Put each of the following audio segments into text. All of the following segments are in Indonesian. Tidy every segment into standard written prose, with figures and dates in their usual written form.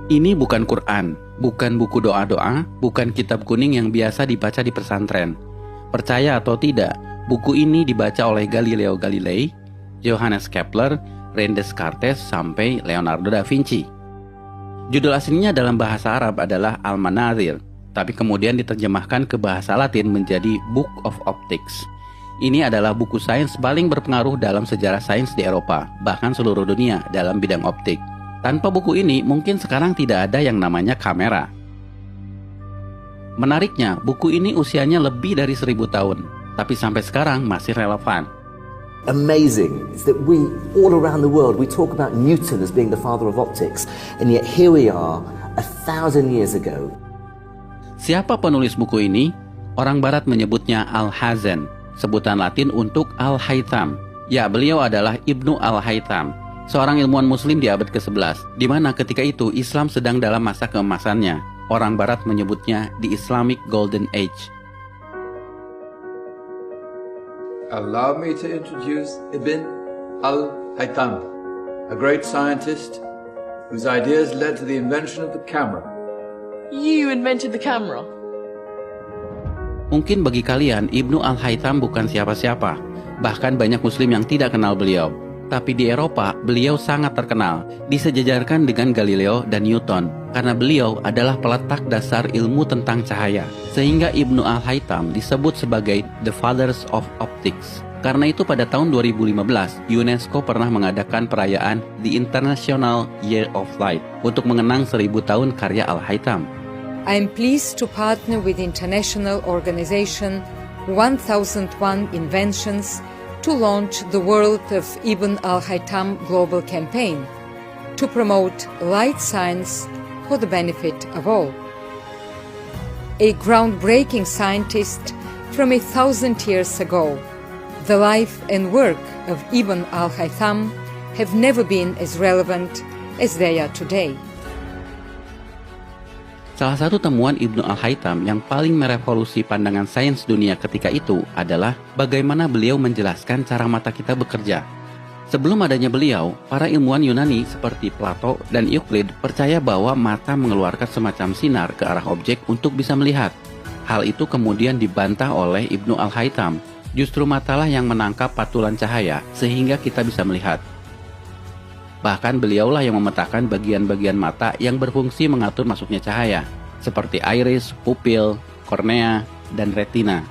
Ini bukan Quran, bukan buku doa-doa, bukan kitab kuning yang biasa dibaca di pesantren. Percaya atau tidak, buku ini dibaca oleh Galileo Galilei, Johannes Kepler, René Descartes, sampai Leonardo da Vinci. Judul aslinya dalam bahasa Arab adalah Al-Manazil, tapi kemudian diterjemahkan ke bahasa Latin menjadi Book of Optics. Ini adalah buku sains paling berpengaruh dalam sejarah sains di Eropa, bahkan seluruh dunia dalam bidang optik. Tanpa buku ini, mungkin sekarang tidak ada yang namanya kamera. Menariknya, buku ini usianya lebih dari 1000 tahun, tapi sampai sekarang masih relevan. Amazing is that we, all around the world, we talk about Newton as being the father of optics, and yet here we are, 1,000 years ago. Siapa penulis buku ini? Orang Barat menyebutnya Al-Hazen, sebutan Latin untuk Al-Haytham. Ya, beliau adalah Ibnu Al-Haytham, seorang ilmuwan muslim di abad ke-11, di mana ketika itu Islam sedang dalam masa keemasannya. Orang Barat menyebutnya the Islamic Golden Age. Allow me to introduce Ibn Al-Haytham, a great scientist whose ideas led to the invention of the camera. You invented the camera? Mungkin bagi kalian, Ibnu Al-Haytham bukan siapa-siapa. Bahkan banyak muslim yang tidak kenal beliau. Tapi di Eropa, beliau sangat terkenal, disejajarkan dengan Galileo dan Newton, karena beliau adalah peletak dasar ilmu tentang cahaya. Sehingga Ibnu Al-Haytham disebut sebagai The Fathers of Optics. Karena itu pada tahun 2015, UNESCO pernah mengadakan perayaan The International Year of Light untuk mengenang 1000 tahun karya Al-Haytham. I am pleased to partner with the international organization 1001 Inventions to launch the World of Ibn Al-Haytham Global Campaign to promote light science for the benefit of all. A groundbreaking scientist from 1,000 years ago, the life and work of Ibn Al-Haytham have never been as relevant as they are today. Salah satu temuan Ibnu Al-Haytham yang paling merevolusi pandangan sains dunia ketika itu adalah bagaimana beliau menjelaskan cara mata kita bekerja. Sebelum adanya beliau, para ilmuwan Yunani seperti Plato dan Euclid percaya bahwa mata mengeluarkan semacam sinar ke arah objek untuk bisa melihat. Hal itu kemudian dibantah oleh Ibnu Al-Haytham. Justru matalah yang menangkap patulan cahaya sehingga kita bisa melihat. Bahkan beliaulah yang memetakan bagian-bagian mata yang berfungsi mengatur masuknya cahaya, seperti iris, pupil, kornea, dan retina.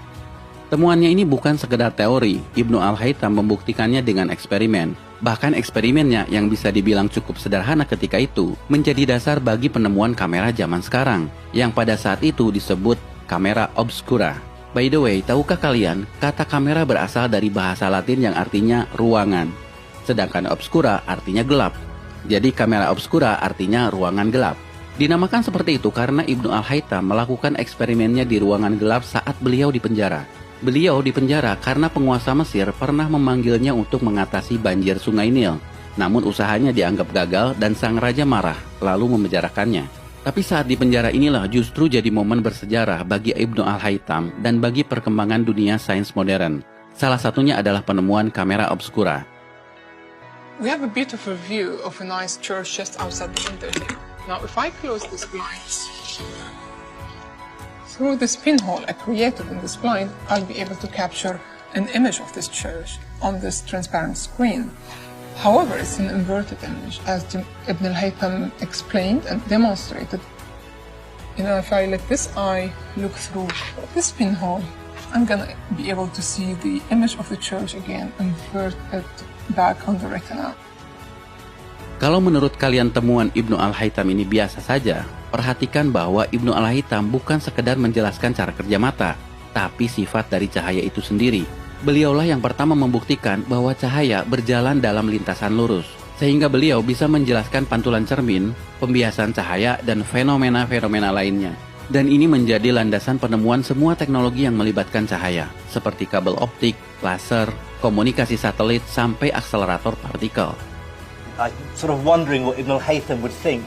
Temuannya ini bukan sekedar teori, Ibnu Al-Haytham membuktikannya dengan eksperimen. Bahkan eksperimennya yang bisa dibilang cukup sederhana ketika itu, menjadi dasar bagi penemuan kamera zaman sekarang, yang pada saat itu disebut kamera obscura. By the way, tahukah kalian, kata kamera berasal dari bahasa Latin yang artinya ruangan. Sedangkan obscura artinya gelap. Jadi kamera obscura artinya ruangan gelap. Dinamakan seperti itu karena Ibnu Al-Haytham melakukan eksperimennya di ruangan gelap saat beliau di penjara. Beliau di penjara karena penguasa Mesir pernah memanggilnya untuk mengatasi banjir Sungai Nil. Namun usahanya dianggap gagal dan sang raja marah, lalu memenjarakannya. Tapi saat di penjara inilah justru jadi momen bersejarah bagi Ibnu Al-Haytham dan bagi perkembangan dunia sains modern. Salah satunya adalah penemuan kamera obscura. We have a beautiful view of a nice church just outside the window here. Now, if I close this blinds, through this pinhole I created in this blind, I'll be able to capture an image of this church on this transparent screen. However, it's an inverted image, as Ibn al-Haytham explained and demonstrated. If I let this eye look through this pinhole, I'm gonna be able to see the image of the church again, inverted back on the retina. Kalau menurut kalian temuan Ibnu Al-Haytham ini biasa saja, perhatikan bahwa Ibnu Al-Haytham bukan sekedar menjelaskan cara kerja mata, tapi sifat dari cahaya itu sendiri. Beliaulah yang pertama membuktikan bahwa cahaya berjalan dalam lintasan lurus, sehingga beliau bisa menjelaskan pantulan cermin, pembiasan cahaya, dan fenomena-fenomena lainnya. Dan ini menjadi landasan penemuan semua teknologi yang melibatkan cahaya, seperti kabel optik, laser, komunikasi satelit, sampai akselerator partikel. I'm sort of wondering what Ibn al-Haytham would think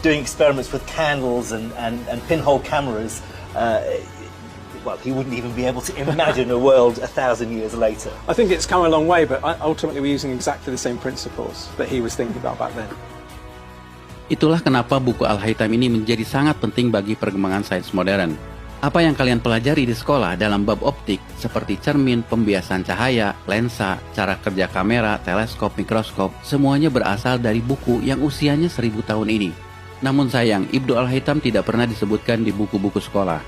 doing experiments with candles and pinhole cameras. Well, he wouldn't even be able to imagine a world 1,000 years later. I think it's come a long way, but ultimately we're using exactly the same principles that he was thinking about back then. Itulah kenapa buku Al-Haytham ini menjadi sangat penting bagi perkembangan sains modern. Apa yang kalian pelajari di sekolah dalam bab optik seperti cermin, pembiasan cahaya, lensa, cara kerja kamera, teleskop, mikroskop, semuanya berasal dari buku yang usianya 1000 tahun ini. Namun sayang, Ibnu Al-Haytham tidak pernah disebutkan di buku-buku sekolah.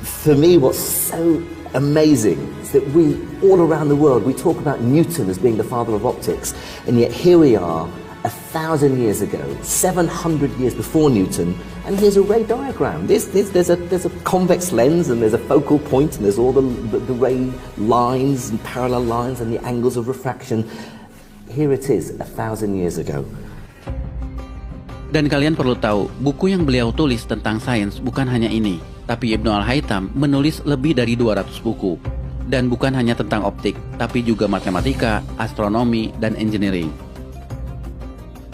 For me, what's so amazing is that we, all around the world, we talk about Newton as being the father of optics, and yet here we are, 1,000 years ago, 700 years before Newton, and here's a ray diagram. There's a convex lens, and there's a focal point, and there's all the ray lines and parallel lines and the angles of refraction. Here it is, 1,000 years ago. Dan kalian perlu tahu, buku yang beliau tulis tentang sains bukan hanya ini, tapi Ibnu Al-Haytham menulis lebih dari 200 buku. Dan bukan hanya tentang optik, tapi juga matematika, astronomi, dan engineering.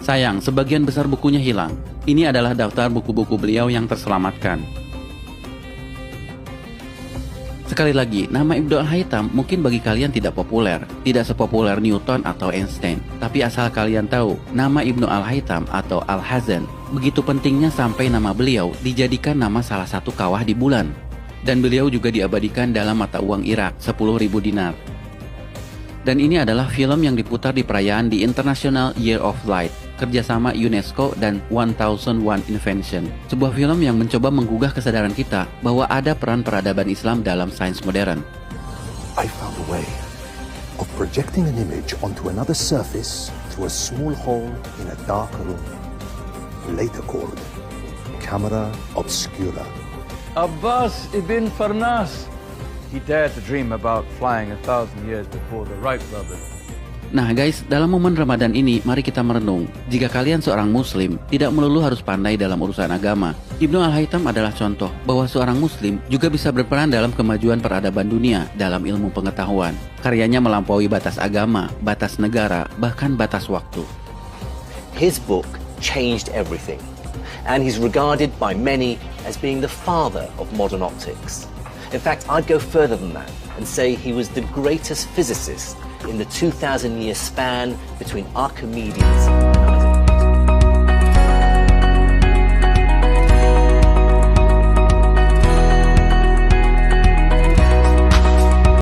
Sayang, sebagian besar bukunya hilang. Ini adalah daftar buku-buku beliau yang terselamatkan. Sekali lagi, nama Ibnu Al-Haytham mungkin bagi kalian tidak populer, tidak sepopuler Newton atau Einstein. Tapi asal kalian tahu, nama Ibnu Al-Haytham atau Al-Hazan begitu pentingnya sampai nama beliau dijadikan nama salah satu kawah di bulan. Dan beliau juga diabadikan dalam mata uang Irak, 10.000 dinar. Dan ini adalah film yang diputar di perayaan di International Year of Light, kerjasama UNESCO dan 1001 Invention. Sebuah film yang mencoba menggugah kesadaran kita bahwa ada peran peradaban Islam dalam sains modern. I found a way of projecting an image onto another surface through a small hole in a dark room, later called camera obscura. Abbas ibn Farnas. He dared to dream about flying 1,000 years before the Wright brothers. Nah guys, dalam momen Ramadan ini, mari kita merenung. Jika kalian seorang muslim, tidak melulu harus pandai dalam urusan agama. Ibnu Al-Haytham adalah contoh bahwa seorang muslim juga bisa berperan dalam kemajuan peradaban dunia dalam ilmu pengetahuan. Karyanya melampaui batas agama, batas negara, bahkan batas waktu. His book changed everything, and he's regarded by many as being the father of modern optics. In fact, I'd go further than that and say he was the greatest physicist in the 2,000-year span between Archimedes